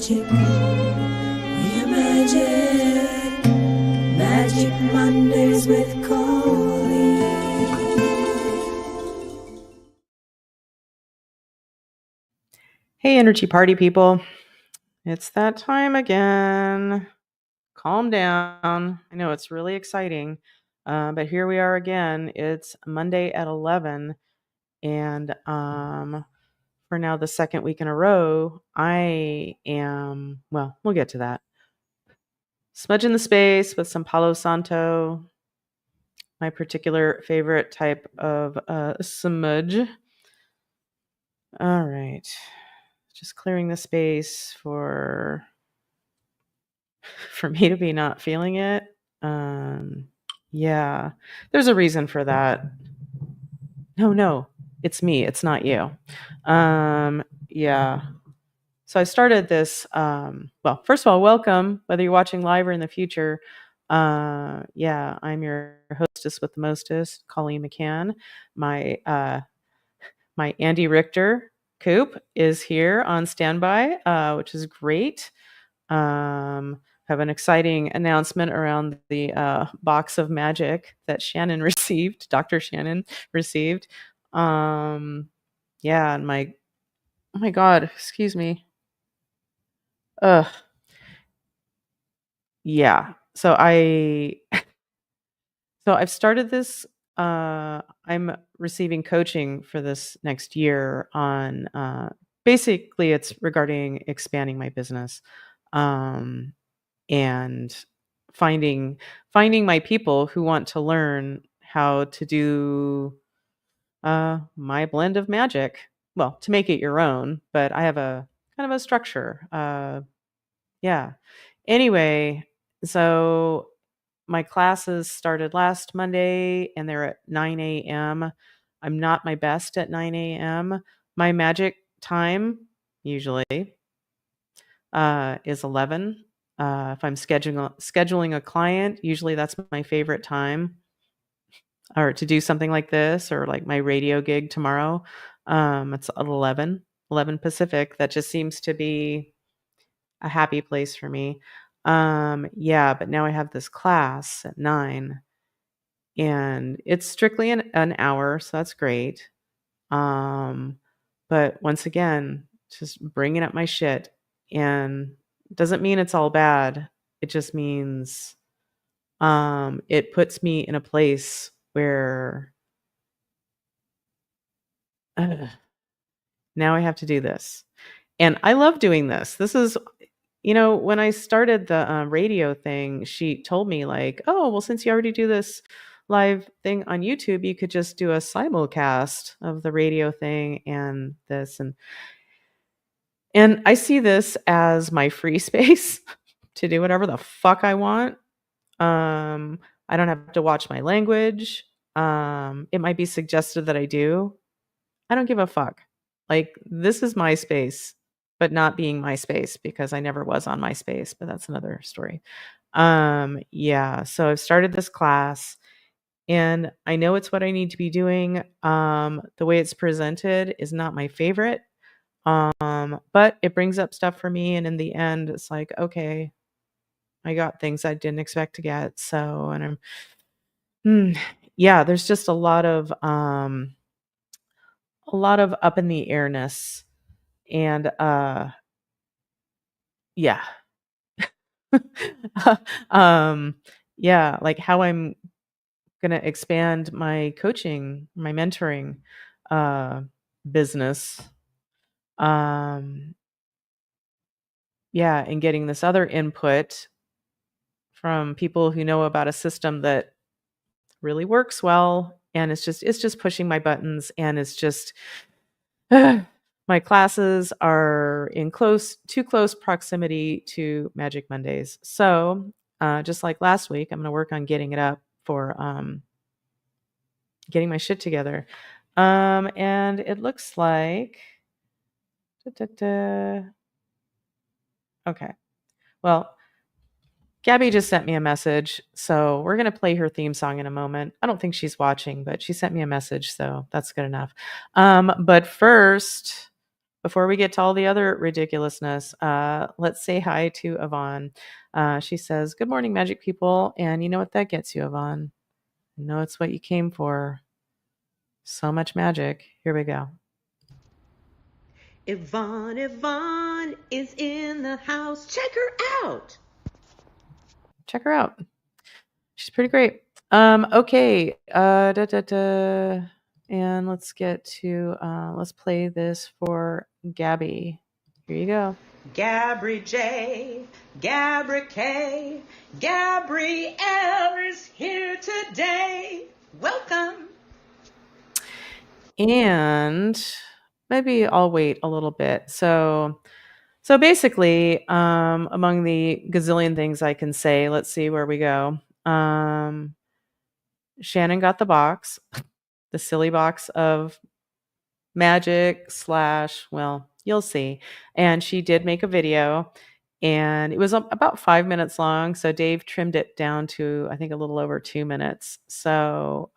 magic. We are magic. Magic Mondays with Coley. Hey, energy party people. It's that time again. Calm down. I know it's really exciting, but here we are again. It's Monday at 11, and for now, the second week in a row, I am, well, we'll get to that. Smudging the space with some Palo Santo, my particular favorite type of smudge. All right. Just clearing the space for me to be not feeling it. Yeah, there's a reason for that. No, it's me. It's not you. Yeah. So I started this. Well, first of all, welcome, whether you're watching live or in the future. Yeah, I'm your hostess with the mostest, Colleen McCann. My Andy Richter Coop is here on standby, which is great. Have an exciting announcement around the box of magic that Shannon received, Dr. Shannon received. Yeah, and oh my God, excuse me. Yeah. So I've started this. I'm receiving coaching for this next year on basically it's regarding expanding my business. And finding my people who want to learn how to do my blend of magic. Well, to make it your own, but I have a kind of a structure. Yeah. Anyway, so my classes started last Monday and they're at 9 a.m. I'm not my best at 9 a.m. My magic time usually is 11. If I'm scheduling a client, usually that's my favorite time, or to do something like this, or like my radio gig tomorrow. It's at 11 Pacific. That just seems to be a happy place for me. Yeah, but now I have this class at 9, and it's strictly an hour, so that's great. But once again, just bringing up my shit, and doesn't mean it's all bad. It just means it puts me in a place where now I have to do this. And I love doing this. This is, when I started the radio thing, she told me like, oh, well, since you already do this live thing on YouTube, you could just do a simulcast of the radio thing and this. And I see this as my free space to do whatever the fuck I want. I don't have to watch my language. It might be suggested that I do. I don't give a fuck. Like, this is my space, but not being my space because I never was on MySpace, but that's another story. Yeah, so I've started this class and I know it's what I need to be doing. The way it's presented is not my favorite. But it brings up stuff for me, and in the end it's like, okay, I got things I didn't expect to get. So, and yeah, there's just a lot of up in the airness, and yeah. Yeah, like how I'm gonna expand my coaching, my mentoring business. Yeah, and getting this other input from people who know about a system that really works well, and it's just pushing my buttons, and it's just my classes are in too close proximity to Magic Mondays. So just like last week, I'm going to work on getting it up for getting my shit together. And it looks like okay, well, Gabby just sent me a message, so we're going to play her theme song in a moment. I don't think she's watching, but she sent me a message, so that's good enough. But first, before we get to all the other ridiculousness, let's say hi to Yvonne. She says, "Good morning, magic people." And you know what that gets you, Yvonne? You know it's what you came for. So much magic. Here we go. Yvonne is in the house. Check her out. Check her out. She's pretty great. Okay. And let's get to let's play this for Gabby. Here you go. Gabri J, Gabri K, Gabrielle is here today. Welcome. And maybe I'll wait a little bit. So basically, among the gazillion things I can say, let's see where we go. Shannon got the box, the silly box of magic / well, you'll see. And she did make a video, and it was about 5 minutes long. So Dave trimmed it down to, I think, a little over 2 minutes. So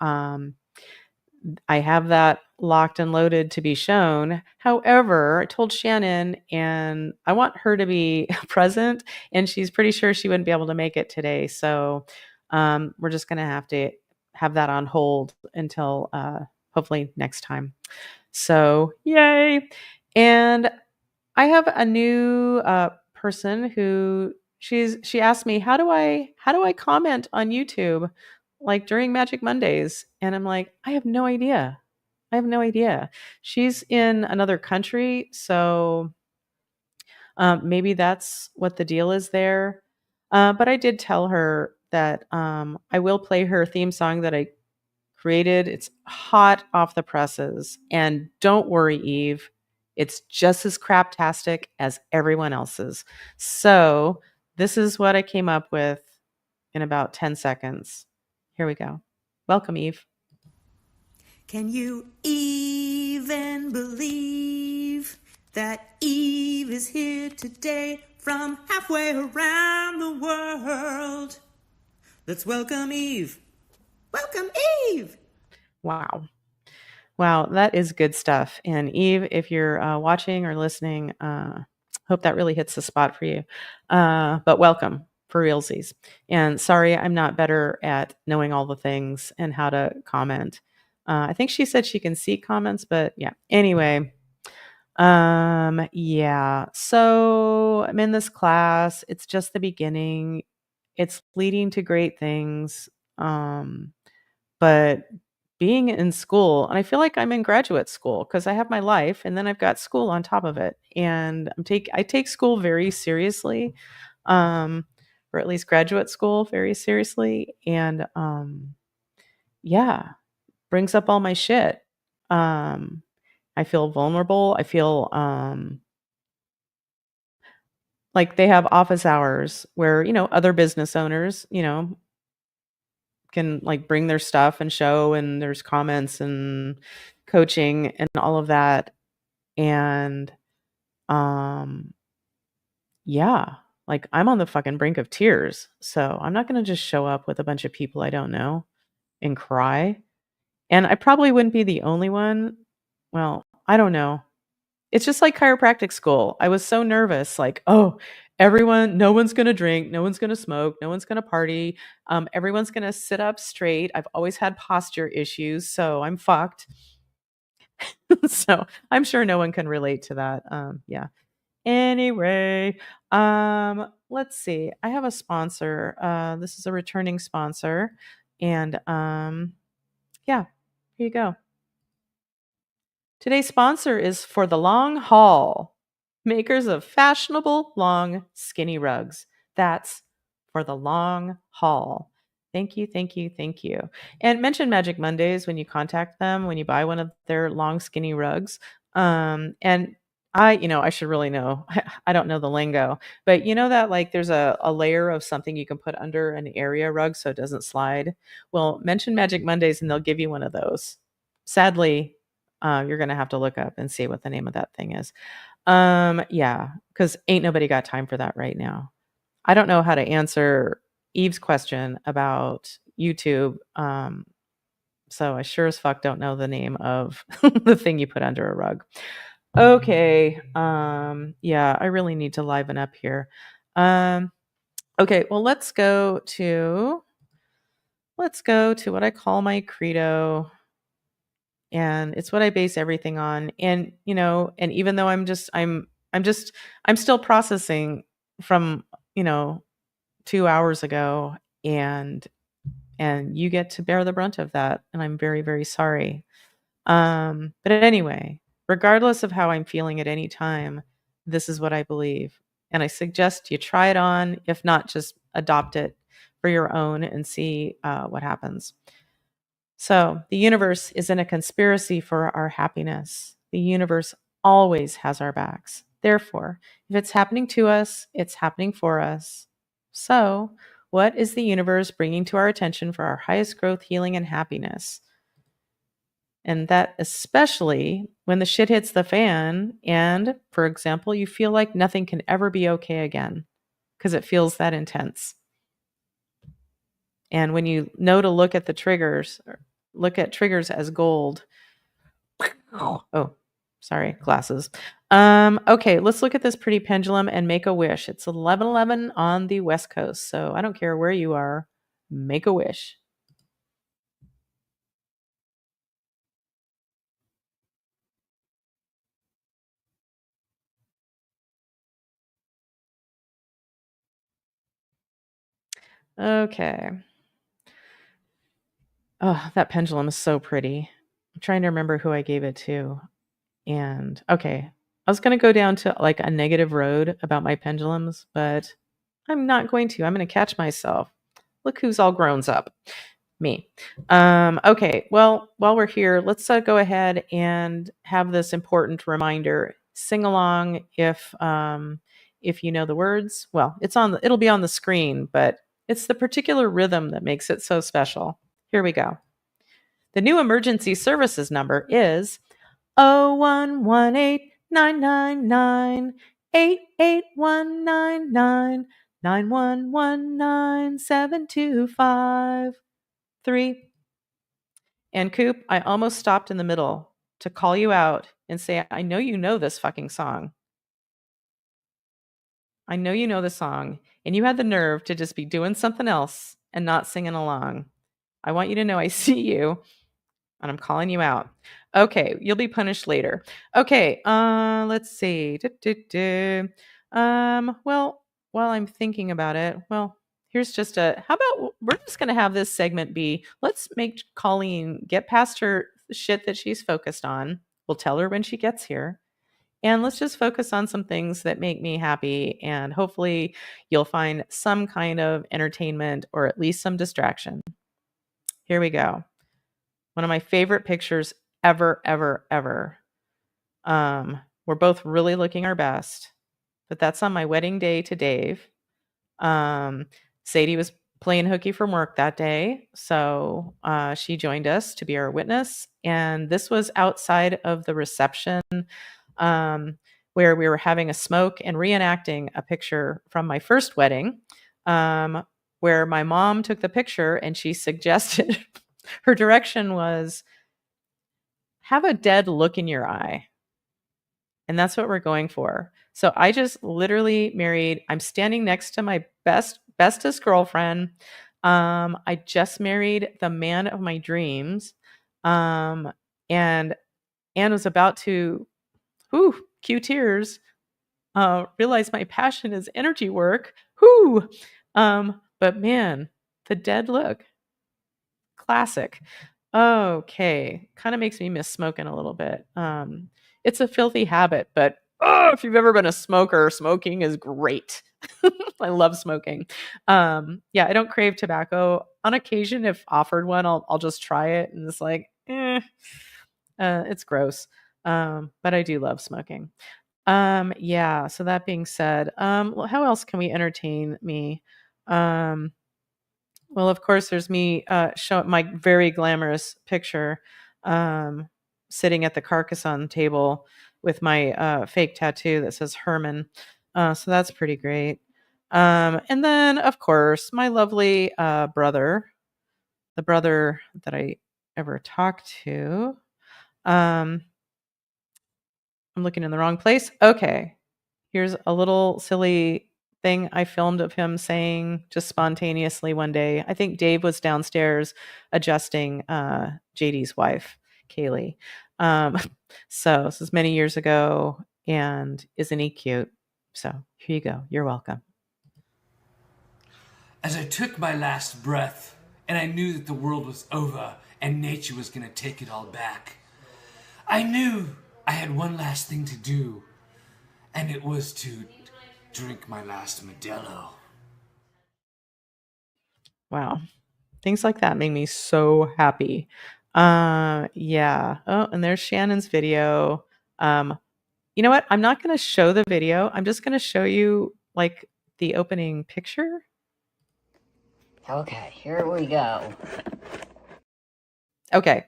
I have that locked and loaded to be shown. However, I told Shannon, and I want her to be present, and she's pretty sure she wouldn't be able to make it today. So we're just going to have that on hold until hopefully next time. So yay. And I have a new person who she asked me, how do I comment on YouTube like during Magic Mondays? And I'm like, I have no idea. She's in another country, so maybe that's what the deal is there. But I did tell her that I will play her theme song that I created. It's hot off the presses. And don't worry, Eve, it's just as craptastic as everyone else's. So this is what I came up with in about 10 seconds. Here we go. Welcome, Eve. Can you even believe that Eve is here today from halfway around the world? Let's welcome Eve. Welcome, Eve. Wow, that is good stuff. And Eve, if you're watching or listening, hope that really hits the spot for you. But welcome for realsies. And sorry, I'm not better at knowing all the things and how to comment. I think she said she can see comments, but yeah. Anyway, yeah. So I'm in this class. It's just the beginning. It's leading to great things. But being in school, and I feel like I'm in graduate school because I have my life and then I've got school on top of it. And I take school very seriously, or at least graduate school very seriously. And yeah, brings up all my shit. I feel vulnerable. I feel like they have office hours where, other business owners, can like bring their stuff and show, and there's comments and coaching and all of that. And yeah, like I'm on the fucking brink of tears. So I'm not going to just show up with a bunch of people I don't know and cry. And I probably wouldn't be the only one. Well, I don't know. It's just like chiropractic school. I was so nervous, like, oh, no one's going to drink, no one's going to smoke, no one's going to party. Everyone's going to sit up straight. I've always had posture issues, so I'm fucked. So I'm sure no one can relate to that. Yeah. Anyway, let's see. I have a sponsor. This is a returning sponsor. And yeah, here you go. Today's sponsor is For the Long Haul, makers of fashionable, long, skinny rugs. That's For the Long Haul. Thank you. And mention Magic Mondays when you contact them, when you buy one of their long, skinny rugs. And I should really know. I don't know the lingo, but you know that like there's a layer of something you can put under an area rug so it doesn't slide. Well, mention Magic Mondays and they'll give you one of those. Sadly, you're going to have to look up and see what the name of that thing is. Yeah, because ain't nobody got time for that right now. I don't know how to answer Eve's question about YouTube. So I sure as fuck don't know the name of the thing you put under a rug. Okay. Yeah, I really need to liven up here. Um, okay, well let's go to what I call my credo, and it's what I base everything on. And and even though I'm still processing from, 2 hours ago, and you get to bear the brunt of that, and I'm very, very sorry. But anyway, regardless of how I'm feeling at any time, this is what I believe. And I suggest you try it on. If not, just adopt it for your own and see what happens. So, the universe is in a conspiracy for our happiness. The universe always has our backs. Therefore, if it's happening to us, it's happening for us. So, what is the universe bringing to our attention for our highest growth, healing, and happiness? And that especially when the shit hits the fan and, for example, you feel like nothing can ever be okay again because it feels that intense. And when you know to look at the triggers, or look at triggers as gold. Oh, sorry, glasses. Okay, let's look at this pretty pendulum and make a wish. It's 11:11 on the West Coast, so I don't care where you are. Make a wish. Okay. Oh, that pendulum is so pretty. I'm trying to remember who I gave it to. And okay, I was going to go down to like a negative road about my pendulums, but I'm not going to. I'm going to catch myself. Look who's all grown up. Me. Okay, well, while we're here, let's go ahead and have this important reminder. Sing along if you know the words. Well, it'll be on the screen, but it's the particular rhythm that makes it so special. Here we go. The new emergency services number is 0119988199991197253. And Coop, I almost stopped in the middle to call you out and say, I know you know this fucking song. I know you know the song, and you had the nerve to just be doing something else and not singing along. I want you to know I see you, and I'm calling you out. Okay, you'll be punished later. Okay, let's see. Well, while I'm thinking about it, well, here's just how about we're just going to have this segment be, let's make Colleen get past her shit that she's focused on. We'll tell her when she gets here. And let's just focus on some things that make me happy. And hopefully you'll find some kind of entertainment or at least some distraction. Here we go. One of my favorite pictures ever, ever, ever. We're both really looking our best, but that's on my wedding day to Dave. Sadie was playing hooky from work that day, so she joined us to be our witness. And this was outside of the reception, where we were having a smoke and reenacting a picture from my first wedding, where my mom took the picture and she suggested her direction was have a dead look in your eye. And that's what we're going for. So I just literally married, I'm standing next to my bestest girlfriend. I just married the man of my dreams. And Anne was about to, cue tears, realize my passion is energy work. But man, the dead look, classic. Okay, kind of makes me miss smoking a little bit. It's a filthy habit, but if you've ever been a smoker, smoking is great. I love smoking. Yeah, I don't crave tobacco. On occasion, if offered one, I'll just try it, and it's like, it's gross. But I do love smoking. Yeah. So that being said, well, how else can we entertain me? Well, of course, there's me showing my very glamorous picture, sitting at the Carcassonne table with my fake tattoo that says Herman. So that's pretty great. And then, of course, my lovely brother, the brother that I ever talked to. I'm looking in the wrong place. Okay. Here's a little silly thing I filmed of him saying just spontaneously one day. I think Dave was downstairs adjusting JD's wife, Kaylee. Um, so this is many years ago, and isn't he cute? So here you go. You're welcome. As I took my last breath, and I knew that the world was over and nature was going to take it all back, I knew I had one last thing to do, and it was to drink my last Modelo. Wow. Things like that make me so happy. Yeah. Oh, and there's Shannon's video. You know what? I'm not going to show the video. I'm just going to show you like the opening picture. Okay, here we go. Okay.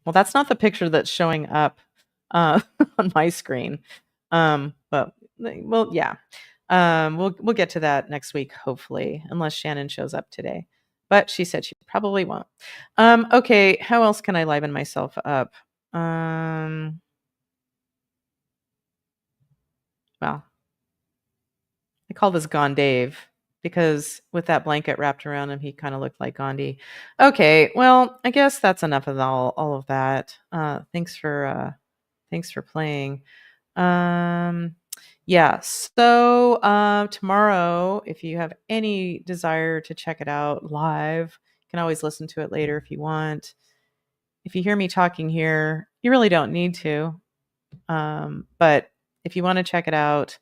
Well, that's not the picture that's showing up on my screen. But well, yeah. We'll get to that next week, hopefully, unless Shannon shows up today. But she said she probably won't. Okay, how else can I liven myself up? Well, I call this Gone Dave because with that blanket wrapped around him, he kind of looked like Gandhi. Okay, well, I guess that's enough of all of that. Thanks for playing. Yeah, so tomorrow, if you have any desire to check it out live, you can always listen to it later if you want. If you hear me talking here, you really don't need to. But if you want to check it out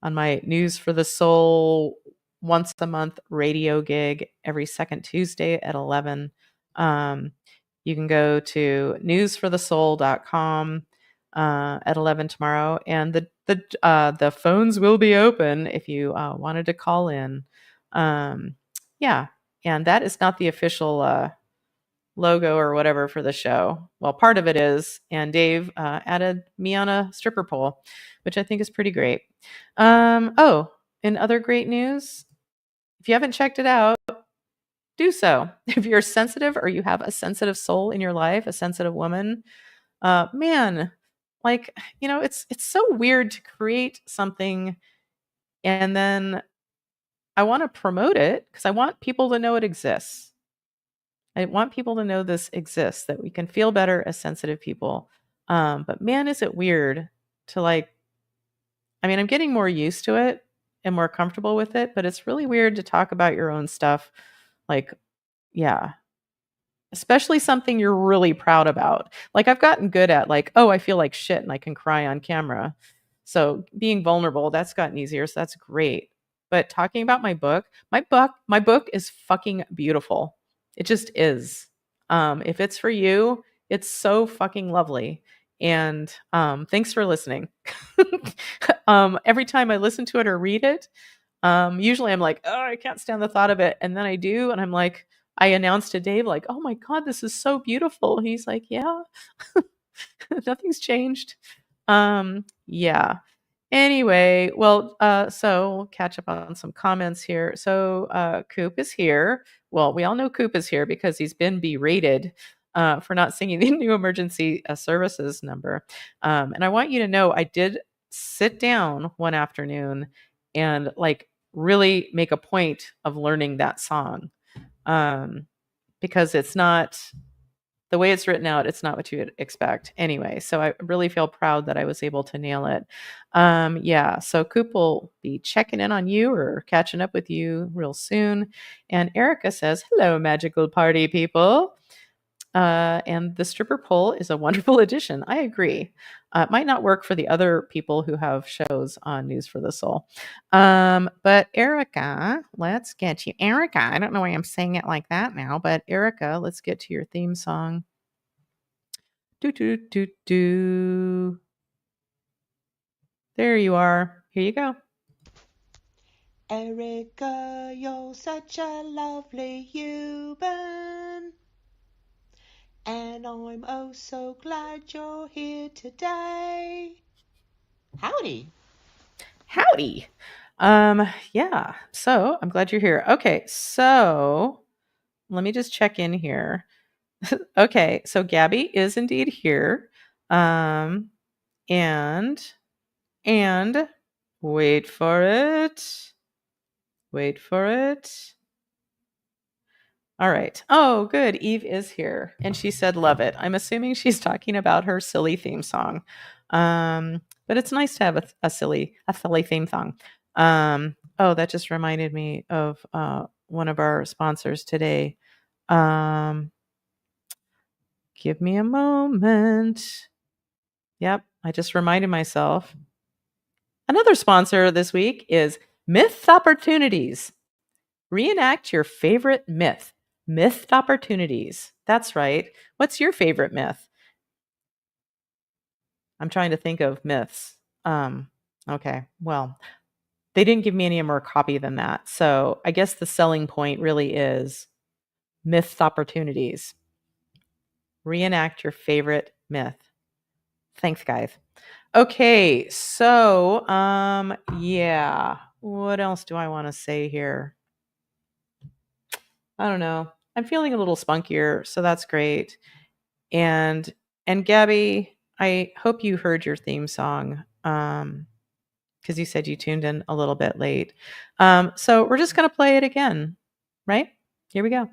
on my News for the Soul once a month radio gig every second Tuesday at 11, you can go to newsforthesoul.com at 11 tomorrow, and the phones will be open if you wanted to call in. Yeah, and that is not the official logo or whatever for the show. Well, part of it is, and Dave added me on a stripper pole, which I think is pretty great. Oh, in other great news, if you haven't checked it out, do so. If you're sensitive or you have a sensitive soul in your life, a sensitive woman, man, like, it's so weird to create something and then I want to promote it because I want people to know it exists. I want people to know this exists, that we can feel better as sensitive people. But man, is it weird to I'm getting more used to it and more comfortable with it, but it's really weird to talk about your own stuff. Yeah, especially something you're really proud about. I've gotten good at oh, I feel like shit and I can cry on camera. So being vulnerable, that's gotten easier. So that's great. But talking about my book is fucking beautiful. It just is. If it's for you, it's so fucking lovely. And thanks for listening. Every time I listen to it or read it, usually I'm like, oh, I can't stand the thought of it. And then I do. And I'm like, I announced to Dave, oh my God, this is so beautiful. He's like, yeah, nothing's changed. Yeah. Anyway, well, so we'll catch up on some comments here. So Coop is here. Well, we all know Coop is here because he's been berated for not singing the new emergency services number. And I want you to know I did sit down one afternoon and really make a point of learning that song. Because it's not the way it's written out, it's not what you would expect anyway. So I really feel proud that I was able to nail it. Yeah, so Coop will be checking in on you or catching up with you real soon. And Erica says, hello, magical party people. And the stripper pole is a wonderful addition. I agree. It might not work for the other people who have shows on News for the Soul. But Erica, let's get you. Erica, I don't know why I'm saying it like that now, but Erica, let's get to your theme song. Do, do, do, do. There you are. Here you go. Erica, you're such a lovely human. And I'm oh so glad you're here today. Howdy. Howdy. Yeah, so I'm glad you're here. Okay, so let me just check in here. Okay, so Gabby is indeed here. And wait for it. Wait for it. All right. Oh, good. Eve is here. And she said, love it. I'm assuming she's talking about her silly theme song. But it's nice to have a silly theme song. Oh, that just reminded me of one of our sponsors today. Give me a moment. Yep. I just reminded myself. Another sponsor this week is Myth Opportunities. Reenact your favorite myth. Mythed opportunities. That's right. What's your favorite myth? I'm trying to think of myths. Okay. Well, they didn't give me any more copy than that. So I guess the selling point really is mythed opportunities. Reenact your favorite myth. Thanks, guys. Okay. So, yeah. What else do I want to say here? I don't know. I'm feeling a little spunkier, so that's great. And Gabby, I hope you heard your theme song because you said you tuned in a little bit late. So we're just going to play it again, right? Here we go.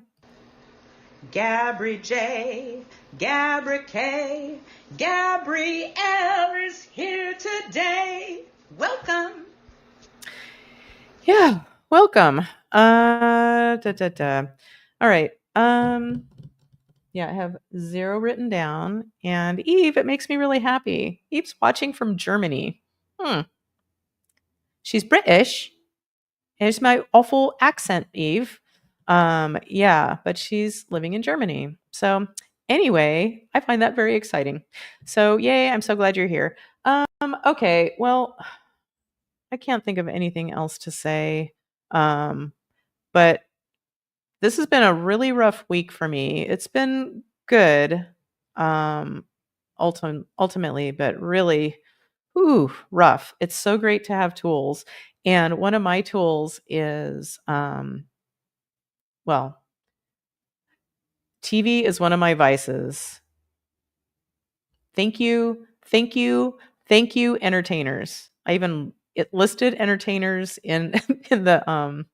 Gabri J, Gabri K, Gabrielle is here today. Welcome. Yeah, welcome. All right. Yeah, I have 0 written down. And Eve, it makes me really happy. Eve's watching from Germany. She's British. Here's my awful accent, Eve. Yeah, but she's living in Germany. So anyway, I find that very exciting. So yay, I'm so glad you're here. Okay, well, I can't think of anything else to say. But this has been a really rough week for me. It's been good, ultimately, but really, rough. It's so great to have tools. And one of my tools is, well, TV is one of my vices. Thank you, entertainers. I even it listed entertainers in in the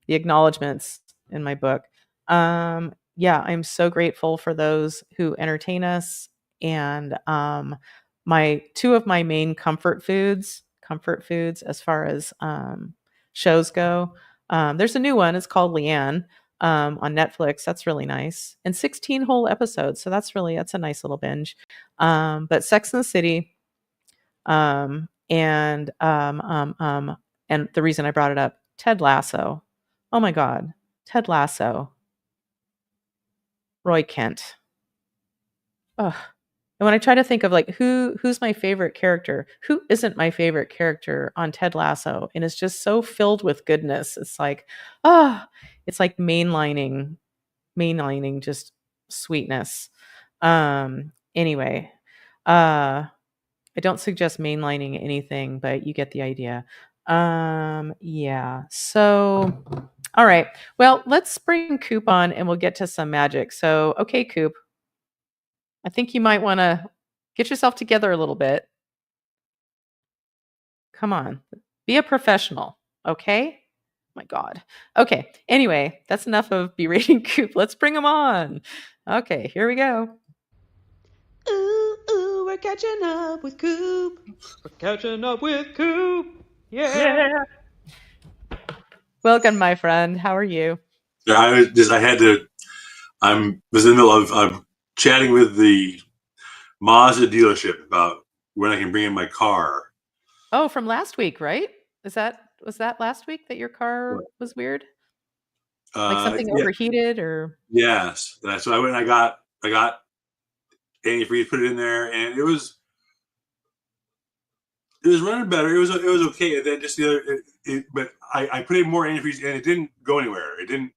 acknowledgments in my book. Yeah, I'm so grateful for those who entertain us. And my 2 of my main comfort foods as far as shows go. There's a new one. It's called Leanne on Netflix. That's really nice. And 16 whole episodes. So that's a nice little binge. But Sex and the City, and the reason I brought it up, Ted Lasso. Oh my God, Ted Lasso, Roy Kent. Ugh. And when I try to think of like who's my favorite character, who isn't my favorite character on Ted Lasso, and it's just so filled with goodness. It's like, it's like mainlining just sweetness. Anyway, I don't suggest mainlining anything, but you get the idea. Yeah. So, all right. Well, let's bring Coop on and we'll get to some magic. So, okay, Coop, I think you might want to get yourself together a little bit. Come on, be a professional. Okay. My God. Okay. Anyway, that's enough of berating Coop. Let's bring him on. Okay. Here we go. Ooh, ooh, we're catching up with Coop. We're catching up with Coop. Yeah. Welcome, my friend. How are you? Yeah, I was in the middle of chatting with the Mazda dealership about when I can bring in my car. Oh, from last week, right? Was that last week that your car was weird? Like something Yeah, overheated or? yes. So I went and I got antifreeze, put it in there, and it was running better. It was okay. And then just the other, but I put in more antifreeze and it didn't go anywhere. It didn't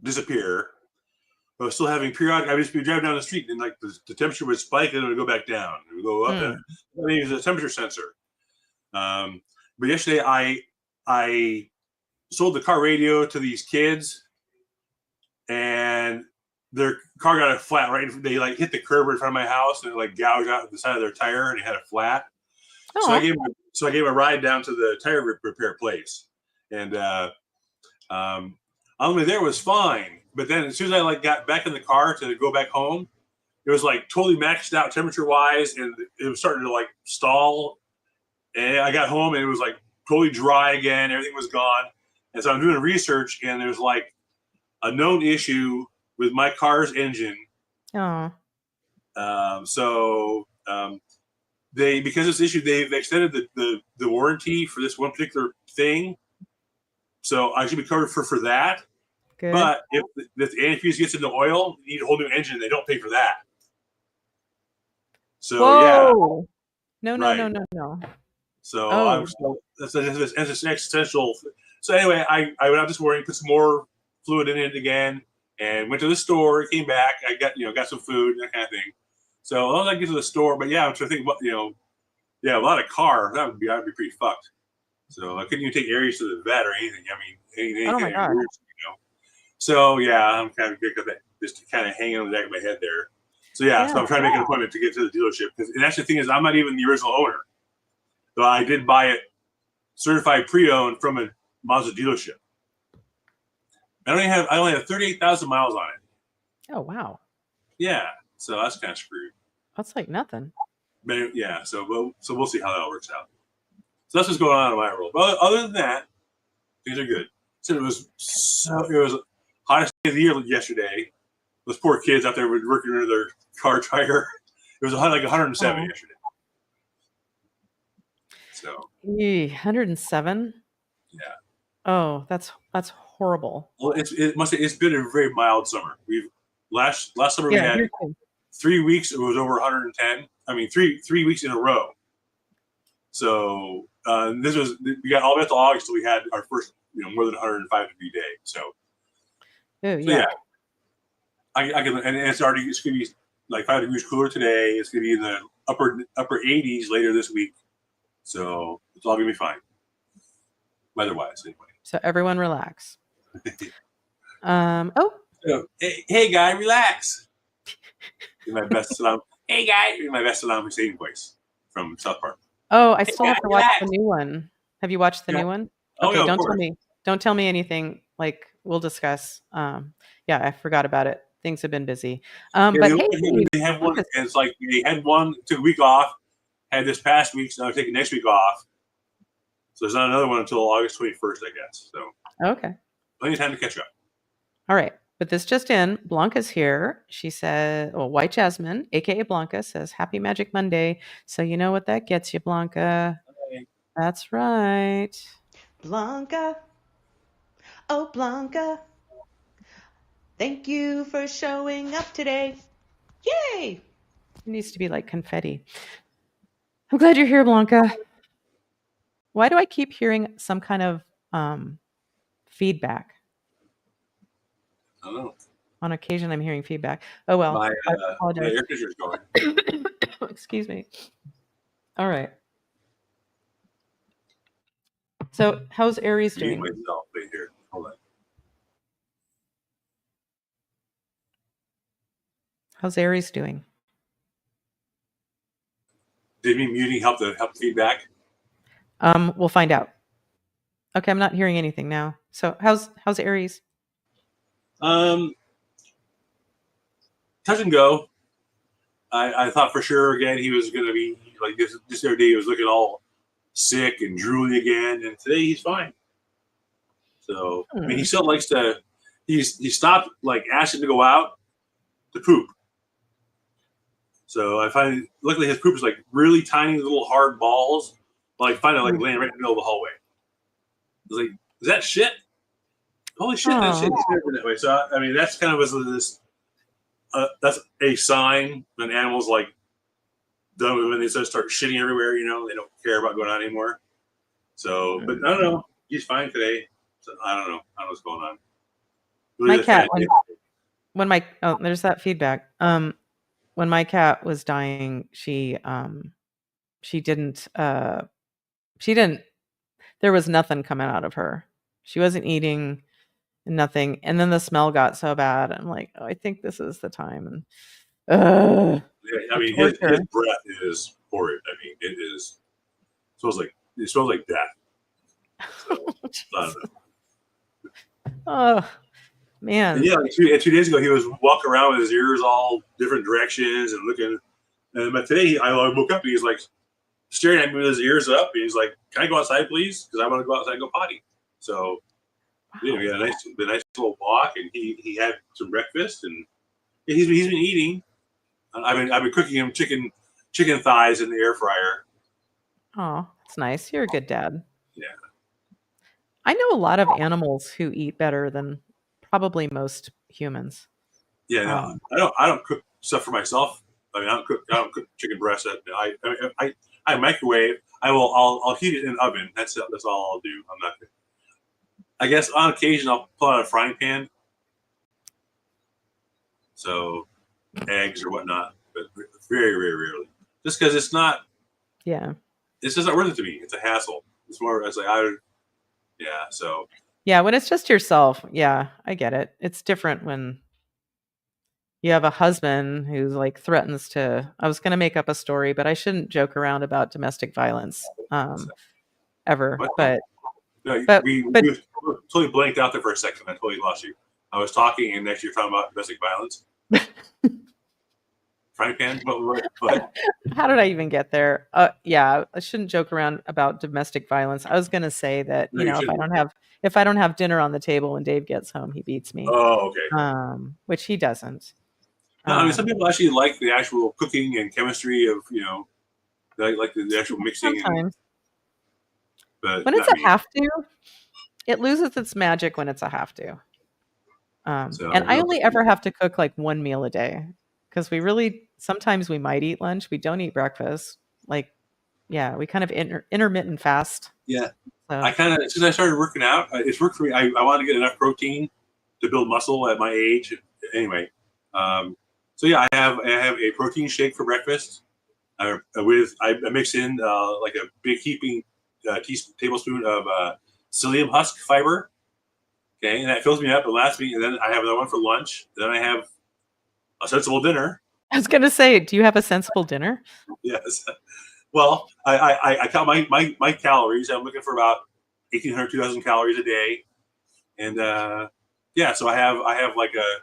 disappear. I was still having periodic. I would just be driving down the street and like the temperature would spike and it would go back down. It would go up. I mean, it was a temperature sensor. But yesterday I sold the car radio to these kids, and their car got a flat right. They like hit the curb in front of my house and it like gouged out the side of their tire and it had a flat. So I Oh, gave a ride down to the tire repair place, and only there was fine. But then as soon as I got back in the car to go back home, it was totally maxed out temperature wise, and it was starting to stall. And I got home and it was totally dry again. Everything was gone. And so I'm doing research, and there's a known issue with my car's engine. oh, Because of this issue, they've extended the warranty for this one particular thing. So I should be covered for that. good. But if the antifreeze gets into oil, you need a whole new engine. They don't pay for that. So Whoa. No, Right. no. So Oh. I'm still that's an existential. So anyway, I went out this morning, put some more fluid in it again, and went to the store. Came back. I got some food, that kind of thing. So as long as I get to the store, but I'm trying to think about a lot of car. I'd be pretty fucked. So I couldn't even take Aries to the vet or anything. I mean, anything. Oh my God. So I'm kind of good at that, just kind of hanging on the back of my head there. So so I'm trying to make an appointment to get to the dealership, and that's the thing is I'm not even the original owner. So I did buy it certified pre-owned from a Mazda dealership. I only have 38,000 miles on it. Oh, wow. Yeah, so that's kind of screwed. That's like nothing. But so we'll see how that all works out. So that's what's going on in my world. But other than that, things are good. So it was hottest day of the year yesterday. Those poor kids out there were working under their car tire. It was 107 yesterday. So 107. Yeah. Oh, that's horrible. Well, it's been a very mild summer. Last summer we had here too. 3 weeks. It was over 110. I mean, three weeks in a row. So we got all the way up to August till we had our first more than 105 degree day. So yeah. I can, and it's gonna be 5 degrees cooler today. It's gonna be in the upper 80s later this week. So it's all gonna be fine, weather-wise, anyway. So everyone relax. So, hey guy, relax. In my best Saddam. Hey guy, in my best Saddam Hussein voice from South Park. Oh, I still have to watch the new one. Have you watched the new one? Oh, Okay, yeah, don't tell me. Don't tell me anything. We'll discuss. I forgot about it. Things have been busy. But they have one. It's they had one, took a week off, had this past week, so I'm taking next week off. So there's not another one until August 21st, I guess. So okay, plenty of time to catch up. All right. But this just in, Blanca's here. She said, White Jasmine, aka Blanca, says Happy Magic Monday. So you know what that gets you, Blanca. Okay. That's right. Blanca. Oh, Blanca. Thank you for showing up today. Yay! It needs to be like confetti. I'm glad you're here, Blanca. Why do I keep hearing some kind of feedback? I don't know. On occasion, I'm hearing feedback. Oh, well. My apologize. air conditioner's going. Excuse me. All right. So how's Aries doing? Myself, wait here. Hold on. How's Aries doing? Did me muting help the feedback? We'll find out. Okay, I'm not hearing anything now. So how's Aries? Touch and go. I thought for sure again he was going to be like this. This other day he was looking all sick and drooly again, and today he's fine. So I mean, he still likes to. He stopped asking to go out to poop. So I find luckily his poop is really tiny little hard balls, laying right in the middle of the hallway. I was like, is that shit? Holy shit, that shit is never that way. So I mean, that's kind of this. That's a sign when animals when they start shitting everywhere. They don't care about going out anymore. So, but I don't know. He's fine today. So I don't know what's going on. My cat. There's that feedback. When my cat was dying, she didn't. There was nothing coming out of her. She wasn't eating. Nothing, and then the smell got so bad. I'm like, I think this is the time. And I mean, his breath is horrid. I mean, it is. It smells like death. So, I don't know. Oh man. And yeah, like 2 days ago, he was walking around with his ears all different directions and looking. But today, I woke up and he's like staring at me with his ears up. And he's like, "Can I go outside, please? Because I want to go outside and go potty." So, we had a nice little walk, and he had some breakfast, and he's been eating. I've been cooking him chicken thighs in the air fryer. Oh, that's nice. You're a good dad. Yeah. I know a lot of animals who eat better than probably most humans. Yeah, no, I don't cook stuff for myself. I mean, I don't cook chicken breast. I microwave. I'll heat it in the oven. That's all I'll do. I'm not. I guess on occasion I'll pull out a frying pan. So, eggs or whatnot, but very, very rarely. Just because it's not. Yeah. It's just not worth it to me. It's a hassle. It's more. It's like yeah. So. Yeah, when it's just yourself, yeah, I get it. It's different when you have a husband who's like threatens to. I was going to make up a story, but I shouldn't joke around about domestic violence ever. What? But No, but we totally blanked out there for a second. I totally lost you. I was talking, and next you're talking about domestic violence. Frying pan? What? how did I even get there? Yeah, I shouldn't joke around about domestic violence. I was going to say that No, you if I don't have dinner on the table when Dave gets home, he beats me. Oh, okay. Which he doesn't. No, I mean, some people actually like the actual cooking and chemistry of like the actual mixing. Sometimes. But when it's a have to, it loses its magic when it's a have to. And I only ever have to cook like one meal a day because sometimes we might eat lunch. We don't eat breakfast. Like, yeah, we kind of intermittent fast. Yeah. So. I kind of, since I started working out, it's worked for me. I want to get enough protein to build muscle at my age. Anyway. So yeah, I have a protein shake for breakfast. I mix in like a big heaping tablespoon of psyllium husk fiber. Okay, and that fills me up and lasts me. And then I have another one for lunch. Then I have a sensible dinner. I was going to say, do you have a sensible dinner? Yes. Well, I count my calories. I'm looking for about 1,800, 2,000 calories a day. And yeah, so I have like a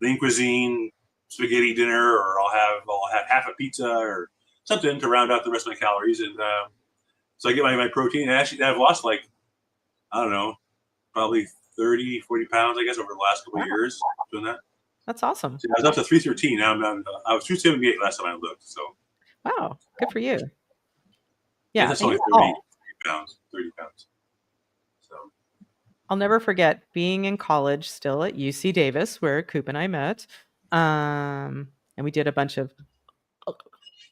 lean cuisine spaghetti dinner, or I'll have half a pizza or something to round out the rest of my calories. And so I get my protein. And actually, I've lost like, I don't know, probably 30, 40 pounds, I guess, over the last couple of years doing that. That's awesome. So I was up to 313. Now I was 278 last time I looked. So. Wow, good for you. Yeah, that's and only you're 30 pounds. So. I'll never forget being in college still at UC Davis, where Coop and I met. And we did a bunch of,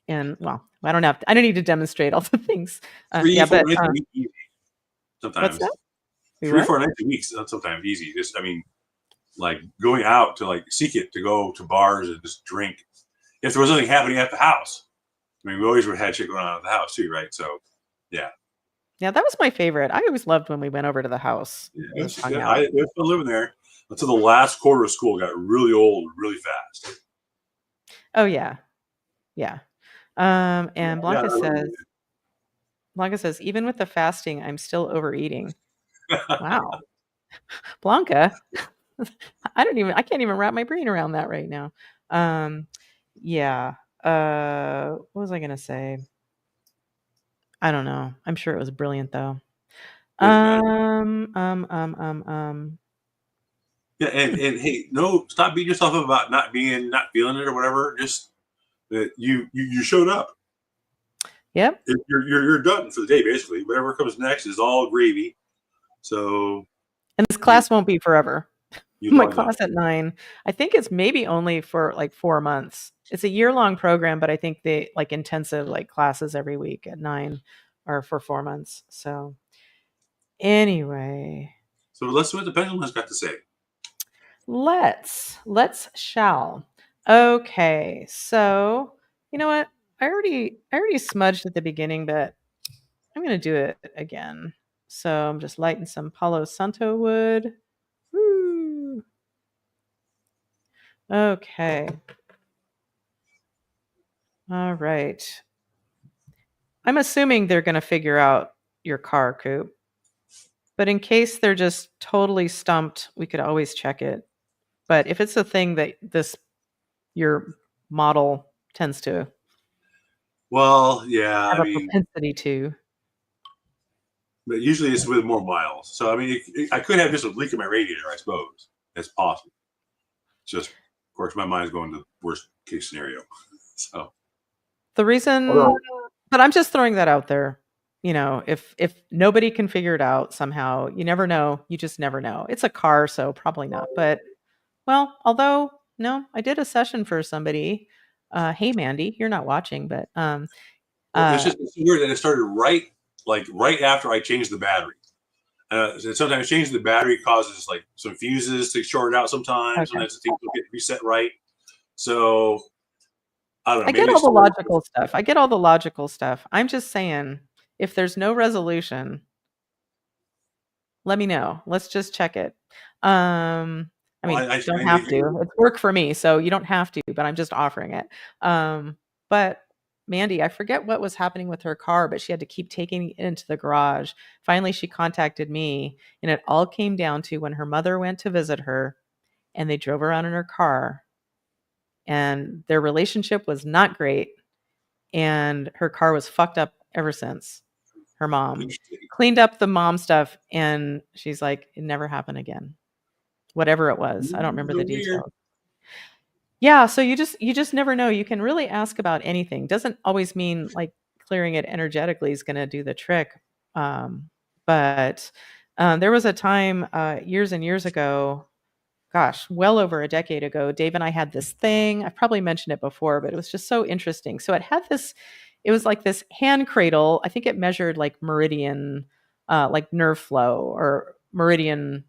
and well, I don't need to demonstrate all the things. Sometimes. What's that? 3 or 4 nights a week, sometimes easy. Just, I mean, like going out to like seek it to go to bars and just drink. If there was anything happening at the house, I mean, we always had shit going on at the house too, right? So, yeah. Yeah, that was my favorite. I always loved when we went over to the house. Yeah, it was fun living there until the last quarter of school got really old really fast. Oh yeah, yeah. And Blanca says, even with the fasting, I'm still overeating. Wow, Blanca, I can't even wrap my brain around that right now. Yeah. What was I gonna say? I don't know. I'm sure it was brilliant though. Yeah, and hey, no, stop beating yourself up about not feeling it or whatever. Just that you showed up. Yep. You're done for the day basically. Whatever comes next is all gravy. So. And this class won't be forever. My class at 9. I think it's maybe only for like 4 months. It's a year-long program, but I think they like intensive like classes every week at 9 or for 4 months. So anyway. So let's see what the pendulum has got to say. Let's shall. Okay. So you know what? I already smudged at the beginning, but I'm going to do it again. So I'm just lighting some Palo Santo wood. Woo. Okay. All right. I'm assuming they're going to figure out your car, Coop. But in case they're just totally stumped, we could always check it. But if it's a thing that your model tends to Well, yeah, have I a mean, propensity to. but usually it's with more miles. So I mean, I could have just a leak in my radiator, I suppose. That's possible. Just, of course, my mind's going to the worst case scenario. So The reason, but I'm just throwing that out there. If nobody can figure it out somehow, you never know. You just never know. It's a car, so probably not. But well, although no, I did a session for somebody. Hey, Mandy, you're not watching, but well, it's weird that it started right after I changed the battery. Sometimes changing the battery causes like some fuses to short out. Sometimes, okay. sometimes things don't get reset right. So I don't know. I get all the logical stuff. I get all the logical stuff. I'm just saying, if there's no resolution, let me know. Let's just check it. I mean, you don't have to. It's work for me, so you don't have to, but I'm just offering it. But Mandy, I forget what was happening with her car, but she had to keep taking it into the garage. Finally, she contacted me, and it all came down to when her mother went to visit her, and they drove around in her car, and their relationship was not great, and her car was fucked up ever since. Her mom cleaned up the mom stuff, and she's like, it never happened again. Whatever it was. I don't remember the details. Yeah, so you just never know. You can really ask about anything. Doesn't always mean like clearing it energetically is going to do the trick. But there was a time years and years ago, gosh, well over a decade ago, Dave and I had this thing. I've probably mentioned it before, but it was just so interesting. So it was like this hand cradle. I think it measured like meridian, like nerve flow or meridian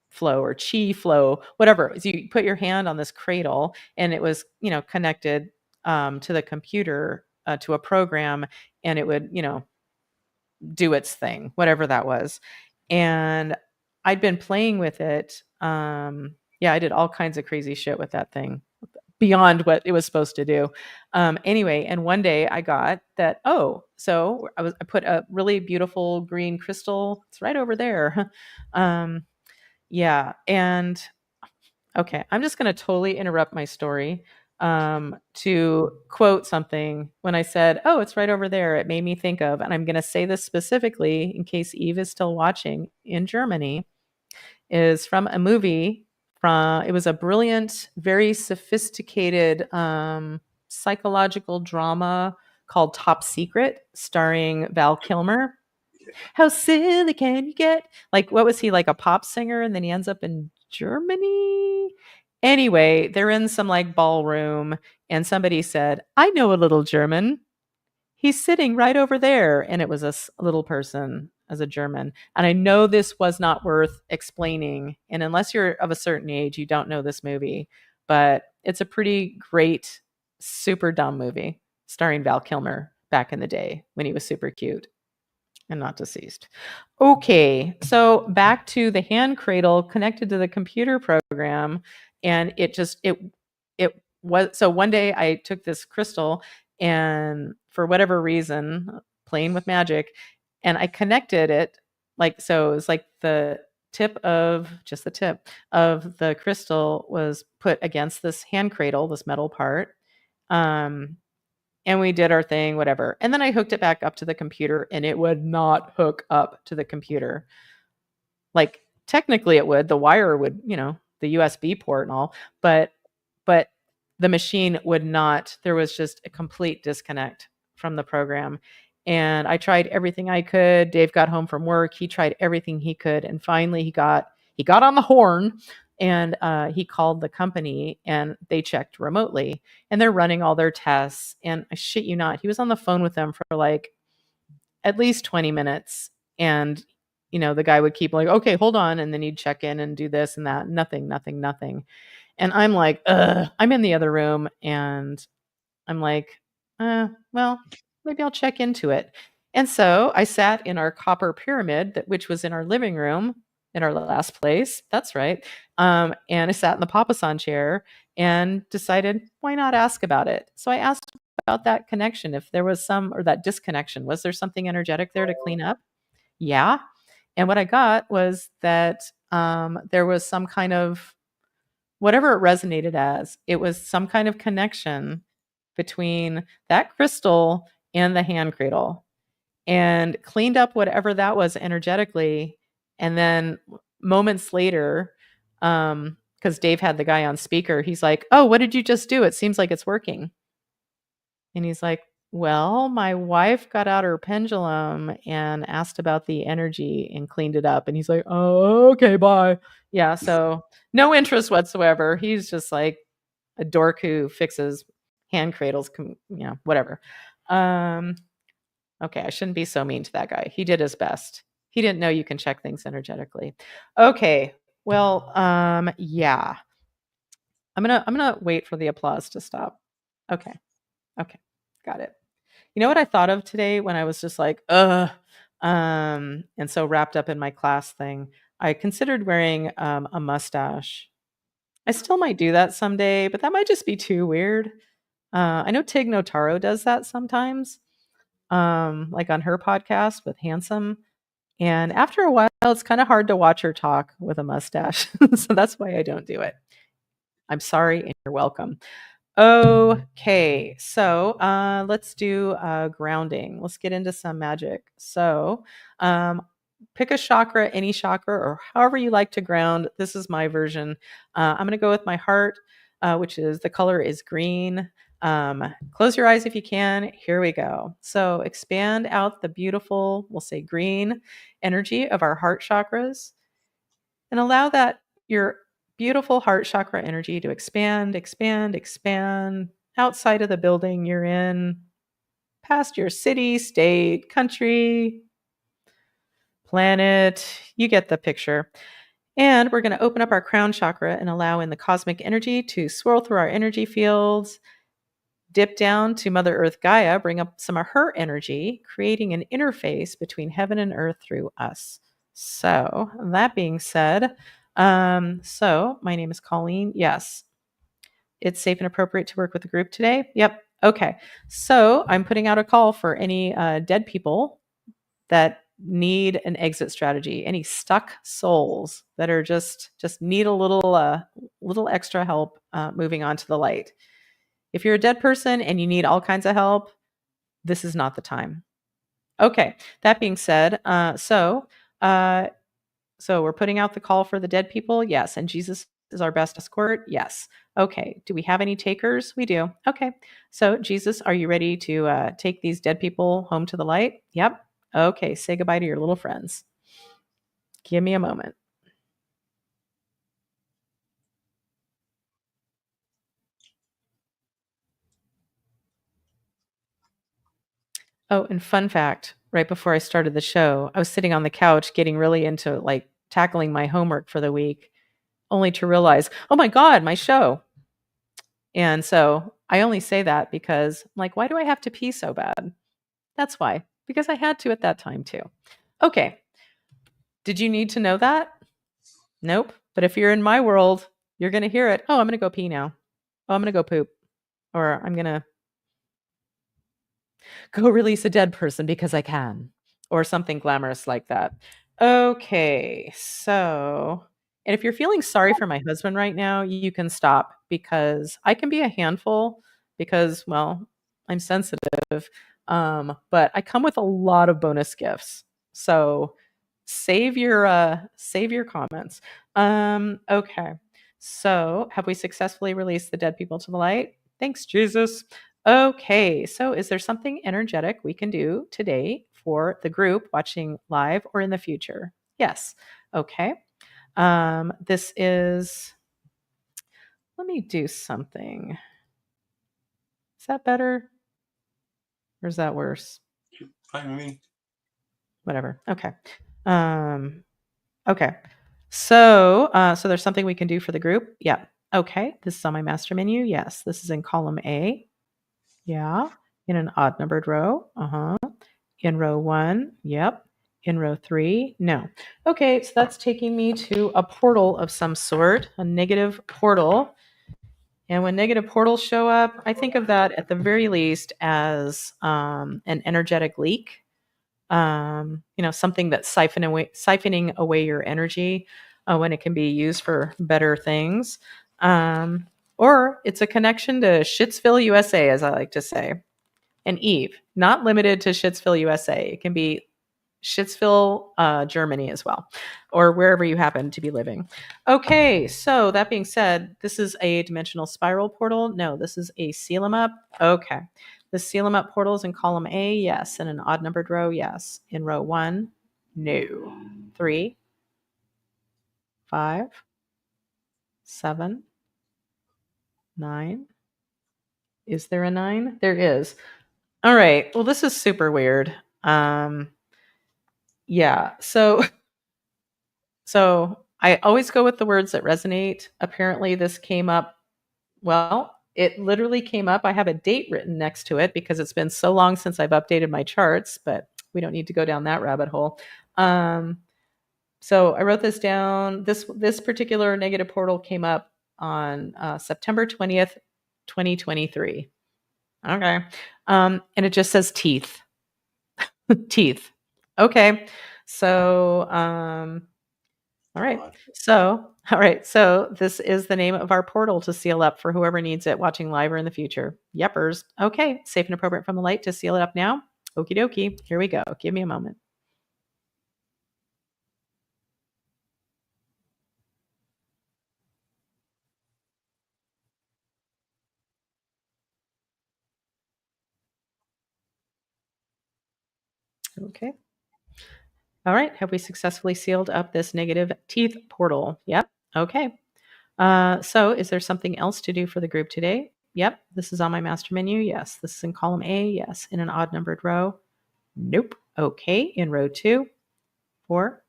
flow or chi flow, whatever. So you put your hand on this cradle, and it was, connected to the computer, to a program, and it would, do its thing, whatever that was. And I'd been playing with it. Yeah, I did all kinds of crazy shit with that thing beyond what it was supposed to do. Anyway, and one day I got that, so I put a really beautiful green crystal. It's right over there. Yeah. And okay, I'm just going to totally interrupt my story to quote something. When I said, oh, it's right over there, it made me think of, and I'm going to say this specifically in case Eve is still watching in Germany, is from a movie. It was a brilliant, very sophisticated psychological drama called Top Secret, starring Val Kilmer. How silly can you get? Like, what was he, like a pop singer? And then he ends up in Germany. Anyway, they're in some like ballroom, and somebody said, I know a little German. He's sitting right over there. And it was a little person as a German. And I know this was not worth explaining. And unless you're of a certain age, you don't know this movie. But it's a pretty great, super dumb movie starring Val Kilmer back in the day when he was super cute and not deceased. Okay, so back to the hand cradle connected to the computer program, and it was, so one day I took this crystal, and for whatever reason, playing with magic, and I connected it, like, so it was like the tip of the crystal was put against this hand cradle, this metal part. And we did our thing, whatever. And then I hooked it back up to the computer, and it would not hook up to the computer. Like, technically it would. The wire would, the USB port and all, but the machine would not. There was just a complete disconnect from the program. And I tried everything I could. Dave got home from work. He tried everything he could. And finally he got on the horn, and he called the company, and they checked remotely, and they're running all their tests. And I shit you not, he was on the phone with them for like at least 20 minutes. And, the guy would keep like, okay, hold on. And then he'd check in and do this and that. Nothing. And I'm like, I'm in the other room, and I'm like, well, maybe I'll check into it. And so I sat in our copper pyramid, which was in our living room in our last place. That's right. And I sat in the Papasan chair and decided, why not ask about it? So I asked about that connection. If there was or that disconnection, was there something energetic there to clean up? Yeah. And what I got was that there was some kind of, whatever it resonated as, it was some kind of connection between that crystal and the hand cradle, and cleaned up whatever that was energetically. And then moments later, because Dave had the guy on speaker, he's like, "Oh, what did you just do? It seems like it's working." And he's like, "Well, my wife got out her pendulum and asked about the energy and cleaned it up." And he's like, "Oh, okay, bye." Yeah, so no interest whatsoever. He's just like a dork who fixes hand cradles, whatever. Okay, I shouldn't be so mean to that guy. He did his best. He didn't know you can check things energetically. Okay, well, yeah. I'm gonna wait for the applause to stop. Okay, got it. You know what I thought of today when I was just like, ugh, and so wrapped up in my class thing? I considered wearing a mustache. I still might do that someday, but that might just be too weird. I know Tig Notaro does that sometimes, like on her podcast with Handsome. And after a while, it's kind of hard to watch her talk with a mustache. So that's why I don't do it. I'm sorry, and you're welcome. Okay, so let's do grounding. Let's get into some magic. So pick a chakra, any chakra, or however you like to ground. This is my version. I'm going to go with my heart, which is, the color is green. Close your eyes if you can. Here we go. So expand out the beautiful, we'll say green energy of our heart chakras, and allow that, your beautiful heart chakra energy, to expand, expand, expand outside of the building you're in, past your city, state, country, planet. You get the picture. And we're going to open up our crown chakra and allow in the cosmic energy to swirl through our energy fields, dip down to Mother Earth Gaia, bring up some of her energy, creating an interface between heaven and earth through us. So that being said, so my name is Colleen. Yes. It's safe and appropriate to work with the group today. Yep. Okay. So I'm putting out a call for any dead people that need an exit strategy, any stuck souls that are just need a little extra help moving on to the light. If you're a dead person and you need all kinds of help, this is not the time. Okay. That being said, so we're putting out the call for the dead people. Yes. And Jesus is our best escort. Yes. Okay. Do we have any takers? We do. Okay. So Jesus, are you ready to take these dead people home to the light? Yep. Okay. Say goodbye to your little friends. Give me a moment. Oh, and fun fact, right before I started the show, I was sitting on the couch getting really into like tackling my homework for the week, only to realize, oh my God, my show. And so I only say that because I'm like, why do I have to pee so bad? That's why, because I had to at that time too. Okay. Did you need to know that? Nope. But if you're in my world, you're going to hear it. Oh, I'm going to go pee now. Oh, I'm going to go poop. Or I'm going to go release a dead person because I can. Or something glamorous like that. Okay. So, and if you're feeling sorry for my husband right now, you can stop, because I can be a handful because, well, I'm sensitive. But I come with a lot of bonus gifts. So save your comments. Okay. So have we successfully released the dead people to the light? Thanks, Jesus. Okay. So is there something energetic we can do today for the group watching live or in the future? Yes. Okay. This is, let me do something. Is that better? Or is that worse? Fine with me. Whatever. Okay. Okay. So there's something we can do for the group. Yeah. Okay. This is on my master menu. Yes. This is in column A. Yeah. In an odd numbered row. In row 1. Yep. In row 3. No. Okay. So that's taking me to a portal of some sort, a negative portal. And when negative portals show up, I think of that at the very least as an energetic leak. Something that's siphoning away your energy when it can be used for better things. Or it's a connection to Shitsville, USA, as I like to say. And Eve, not limited to Shitsville, USA. It can be Shitsville, Germany as well, or wherever you happen to be living. Okay, so that being said, this is a dimensional spiral portal. No, this is a seal 'em up. Okay. The seal 'em up portals in column A, yes. In an odd numbered row, yes. In row 1, no. 3, 5, 7, 9. Is there a 9? There is. All right. Well, this is super weird. Yeah. So I always go with the words that resonate. Apparently, this came up. Well, it literally came up. I have a date written next to it because it's been so long since I've updated my charts, but we don't need to go down that rabbit hole. So I wrote this down. This particular negative portal came up on September 20th, 2023. Okay. And it just says teeth. Teeth. Okay. So, all right. So this is the name of our portal to seal up for whoever needs it watching live or in the future. Yeppers. Okay. Safe and appropriate from the light to seal it up now. Okie dokie. Here we go. Give me a moment. Okay. All right. Have we successfully sealed up this negative teeth portal? Yep. Okay. So is there something else to do for the group today? Yep. This is on my master menu. Yes. This is in column A. Yes. In an odd numbered row. Nope. Okay. In row 2, 4,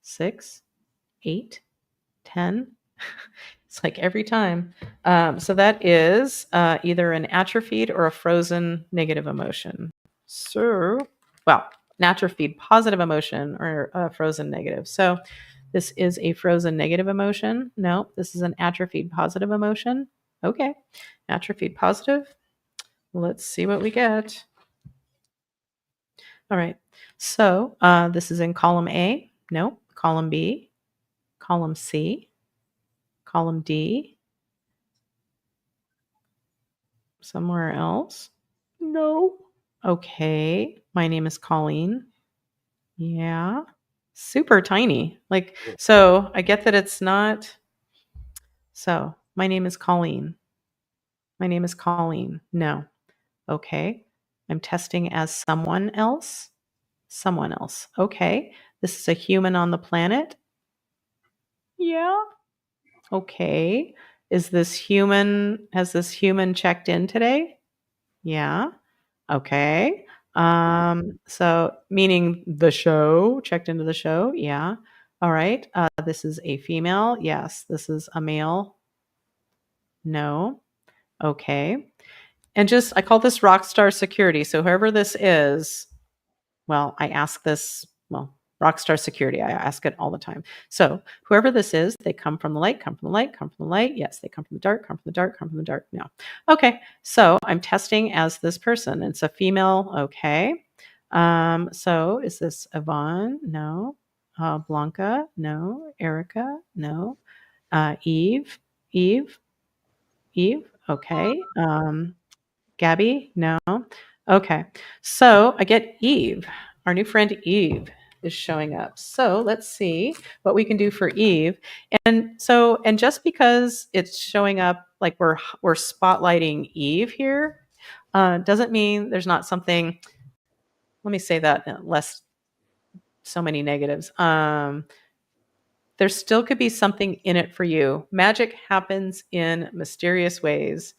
6, 8, 10. It's like every time. So that is either an atrophied or a frozen negative emotion. So, well, an atrophied positive emotion or a frozen negative. So this is a frozen negative emotion. No, this is an atrophied positive emotion. Okay. Atrophied positive. Let's see what we get. All right. So this is in column A. No. Column B. Column C. Column D. Somewhere else. No. Okay. My name is Colleen. Yeah. Super tiny. Like, so I get that it's not. So my name is Colleen. My name is Colleen. No. Okay. I'm testing as someone else. Someone else. Okay. This is a human on the planet. Yeah. Okay. Has this human checked in today? Yeah. Okay. So meaning the show, checked into the show. Yeah. All right. This is a female. Yes. This is a male. No. Okay. And just, I call this Rockstar Security. So whoever this is, well, I ask this, well, Rockstar Security, I ask it all the time. So whoever this is, they come from the light, come from the light, come from the light. Yes, they come from the dark, come from the dark, come from the dark. No. Okay. So I'm testing as this person. It's a female. Okay. So is this Yvonne? No. Blanca? No. Erica? No. Eve? Okay. Gabby? No. Okay. So I get Eve. Our new friend Eve is showing up. So let's see what we can do for Eve. And just because it's showing up like we're spotlighting Eve here, doesn't mean there's not something. Let me say that less so many negatives. There still could be something in it for you. Magic happens in mysterious ways.